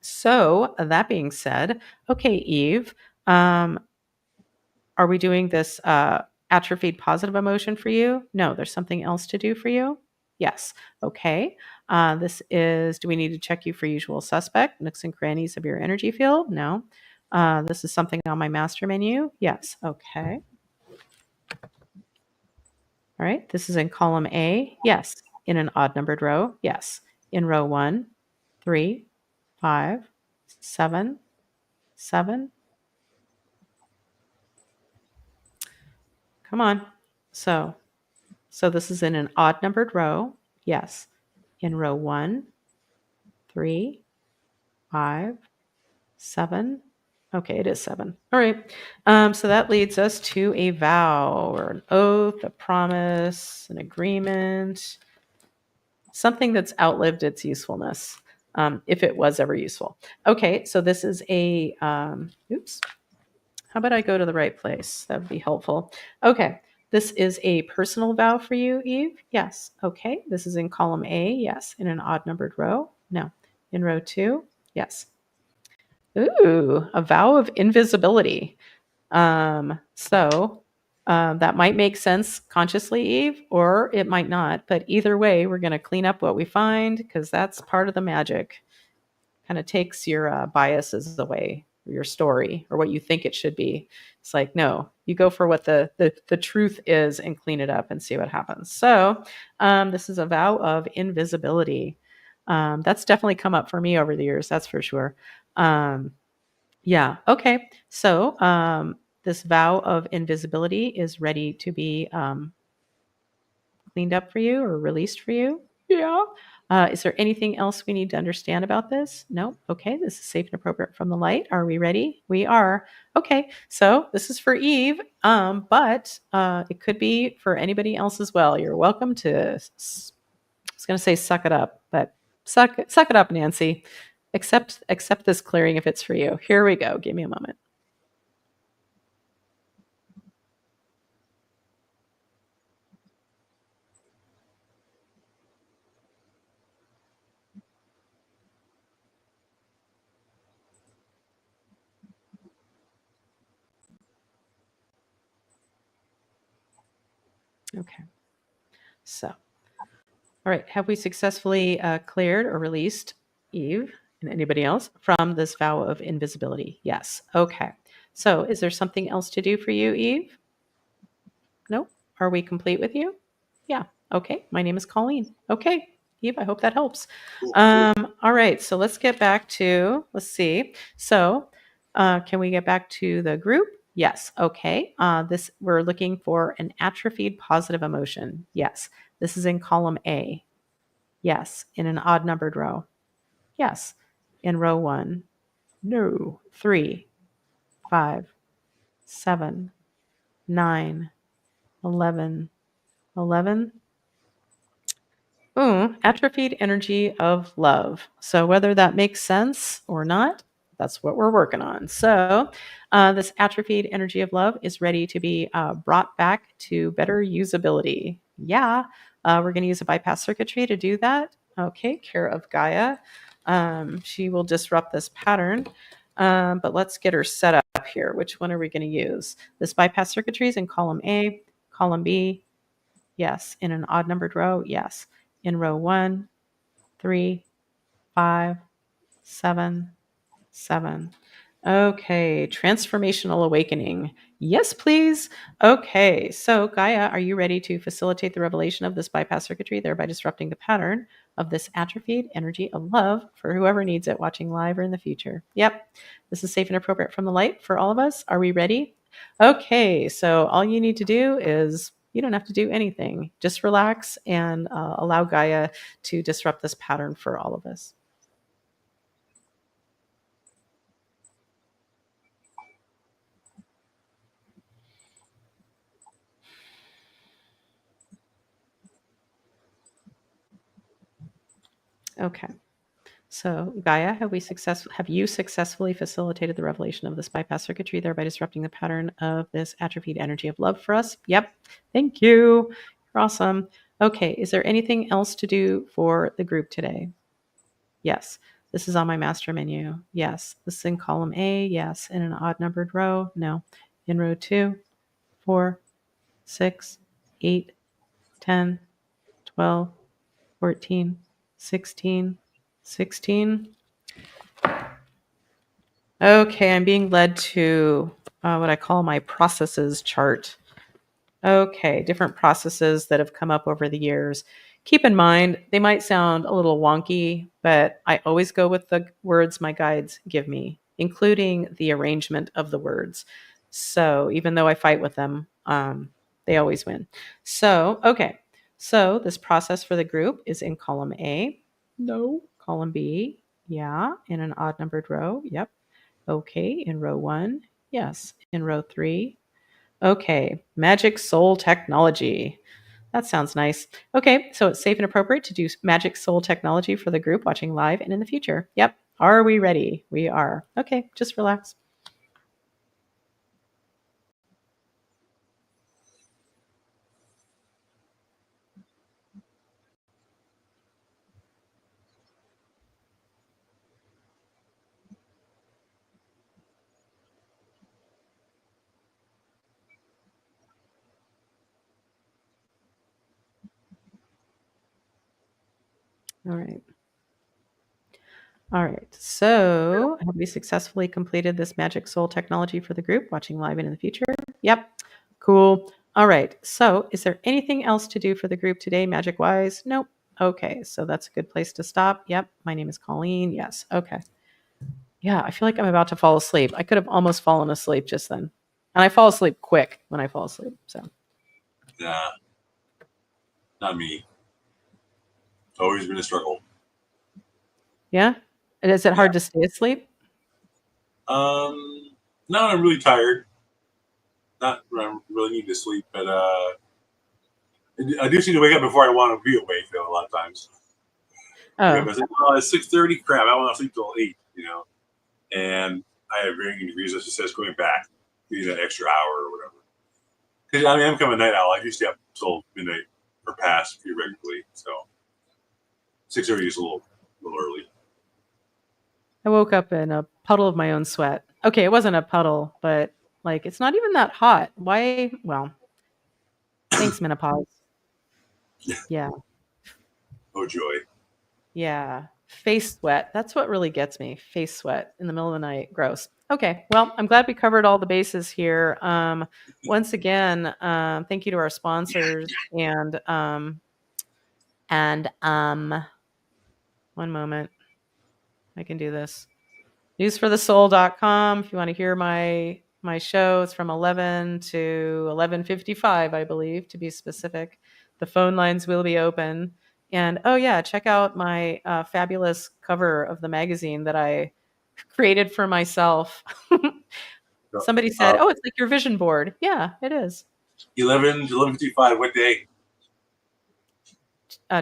So that being said, okay, Eve, are we doing this atrophied positive emotion for you? No, there's something else to do for you? Yes. Okay. This is, do we need to check you for usual suspect, nooks and crannies of your energy field? No. This is something on my master menu? Yes. Okay. All right. This is in column A? Yes. In an odd numbered row? Yes. In row 1, 3, 5, 7, 7. Come on. So this is in an odd numbered row. Yes. In row 1, 3, 5, 7. Okay, it is 7. All right. So that leads us to a vow or an oath, a promise, an agreement, something that's outlived its usefulness, if it was ever useful. Okay, so this is a, oops. How about I go to the right place? That would be helpful. Okay, this is a personal vow for you, Eve. Yes. Okay, this is in column A. Yes. In an odd numbered row. No. In row 2. Yes. Ooh, a vow of invisibility. That might make sense consciously, Eve, or it might not. But either way, we're going to clean up what we find because that's part of the magic. Kind of takes your biases away, your story, or what you think it should be. It's like, no, you go for what the truth is and clean it up and see what happens. So this is a vow of invisibility. That's definitely come up for me over the years. That's for sure. Yeah. Okay. So this vow of invisibility is ready to be cleaned up for you or released for you. Yeah. Is there anything else we need to understand about this? No. Okay. This is safe and appropriate from the light. Are we ready? We are. Okay. So this is for Eve, but it could be for anybody else as well. You're welcome to. I was going to say suck it up, but suck it up, Nancy. Accept this clearing if it's for you. Here we go. Give me a moment. Okay. So, all right. Have we successfully cleared or released Eve and anybody else from this vow of invisibility? Yes. Okay. So, is there something else to do for you, Eve? No? Are we complete with you? Yeah. Okay. My name is Colleen. Okay. Eve, I hope that helps. All right. So, let's get back to, let's see. So, can we get back to the group? Yes. Okay. This we're looking for an atrophied positive emotion. Yes. This is in column A. Yes. In an odd numbered row. Yes. In row 1. No. 3, 5, 7, 9, 11. 11. Ooh, atrophied energy of love. So whether that makes sense or not, that's what we're working on. So this atrophied energy of love is ready to be brought back to better usability. Yeah, we're going to use a bypass circuitry to do that. Okay, care of Gaia. She will disrupt this pattern, but let's get her set up here. Which one are we going to use? This bypass circuitry is in column A, column B. Yes. In an odd numbered row. Yes. In row 1, 3, 5, 7, 7. Okay, transformational awakening. Yes, please. Okay, so Gaia, are you ready to facilitate the revelation of this bypass circuitry, thereby disrupting the pattern of this atrophied energy of love for whoever needs it, watching live or in the future? Yep, this is safe and appropriate from the light for all of us. Are we ready? Okay, so all you need to do is, you don't have to do anything. Just relax and allow Gaia to disrupt this pattern for all of us. Okay. So Gaia, have you successfully facilitated the revelation of this bypass circuitry, thereby disrupting the pattern of this atrophied energy of love for us? Yep. Thank you. You're awesome. Okay. Is there anything else to do for the group today? Yes. This is on my master menu. Yes. This is in column A. Yes. In an odd numbered row. No. In row 2, 4, 6, 8, 10, 12, 14, 16, 16. Okay, I'm being led to what I call my processes chart. Okay, different processes that have come up over the years. Keep in mind, they might sound a little wonky, but I always go with the words my guides give me, including the arrangement of the words. So even though I fight with them, they always win. So, okay. So this process for the group is in column A. No. Column B. Yeah. In an odd numbered row. Yep. Okay. In row 1. Yes. In row 3. Okay. Magic Soul Technology. That sounds nice. Okay, so it's safe and appropriate to do Magic Soul Technology for the group watching live and in the future. Yep. Are we ready? We are. Okay, just relax. All right. All right. So, have we successfully completed this Magic Soul Technology for the group watching live and in the future? Yep. Cool. All right. So, is there anything else to do for the group today, magic wise? Nope. Okay. So, that's a good place to stop. Yep. My name is Colleen. Yes. Okay. Yeah. I feel like I'm about to fall asleep. I could have almost fallen asleep just then. And I fall asleep quick when I fall asleep. So, Nah, not me. It's always been a struggle. yeah. And is it hard to stay asleep? Now I'm really tired. Not when I really need to sleep, but I do seem to wake up before I want to be awake, though, a lot of times. Oh, I think, well, it's 6:30. Crap, I want to sleep till 8. And I have varying degrees of success going back, getting that extra hour or whatever. Because I mean, I'm kind of a night owl. I used to have till midnight or past pretty regularly, so 6:30 is a little early. I woke up in a puddle of my own sweat. Okay, it wasn't a puddle, but like it's not even that hot. Why? Well, thanks, menopause. Yeah, Oh joy! yeah. Face sweat. That's what really gets me. Face sweat in the middle of the night. Gross. Okay, well, I'm glad we covered all the bases here. Once again, thank you to our sponsors and one moment. I can do this. Newsforthesoul.com if you want to hear my show. It's from 11 to 11:55, I believe, to be specific. The phone lines will be open. And oh yeah, check out my fabulous cover of the magazine that I created for myself. Somebody said, "Oh, it's like your vision board." Yeah, it is. 11 to 11:55. What day?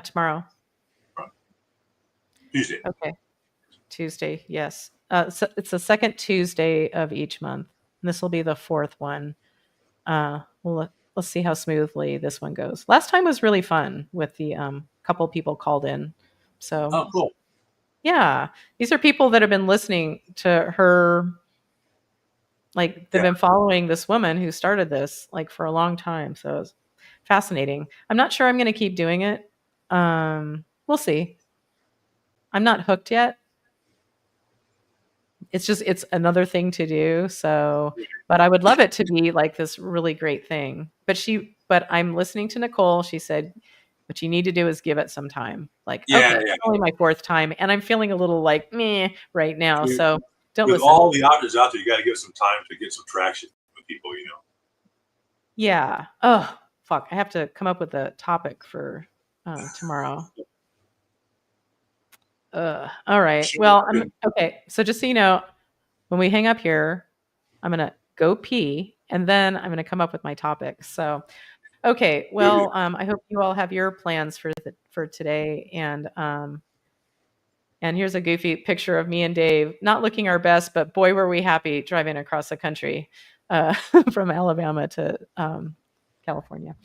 Tomorrow. Tuesday. Okay. Tuesday, yes. So it's the second Tuesday of each month. And this will be the fourth one. Let's see how smoothly this one goes. Last time was really fun with the couple people called in. So, Oh, cool. yeah, these are people that have been listening to her. Like they've been following this woman who started this like for a long time. So it's fascinating. I'm not sure I'm going to keep doing it. We'll see. I'm not hooked yet. It's another thing to do. So, but I would love it to be like this really great thing. But I'm listening to Nicole. She said, what you need to do is give it some time. Like, okay, it's only my fourth time, and I'm feeling a little like meh right now. So don't with listen. all the options out there, you got to give it some time to get some traction with people. Yeah. Oh, fuck. I have to come up with a topic for tomorrow. All right. Well, okay. So just so you know, when we hang up here, I'm gonna go pee, and then I'm gonna come up with my topic. So, okay. Well, I hope you all have your plans for today, and here's a goofy picture of me and Dave, not looking our best, but boy, were we happy driving across the country from Alabama to California.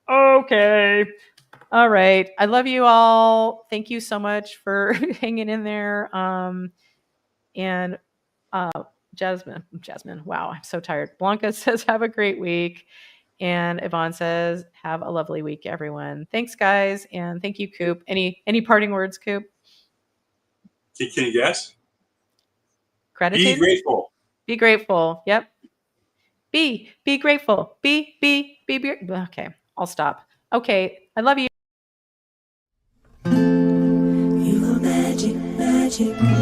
Okay. All right. I love you all. Thank you so much for hanging in there. And Jasmine, wow, I'm so tired. Blanca says, have a great week. And Yvonne says, have a lovely week, everyone. Thanks, guys. And thank you, Coop. Any parting words, Coop? Can you guess? Gratitude? Be grateful. Be grateful. Yep. Be grateful. Be. Okay. I'll stop. Okay. I love you. magic.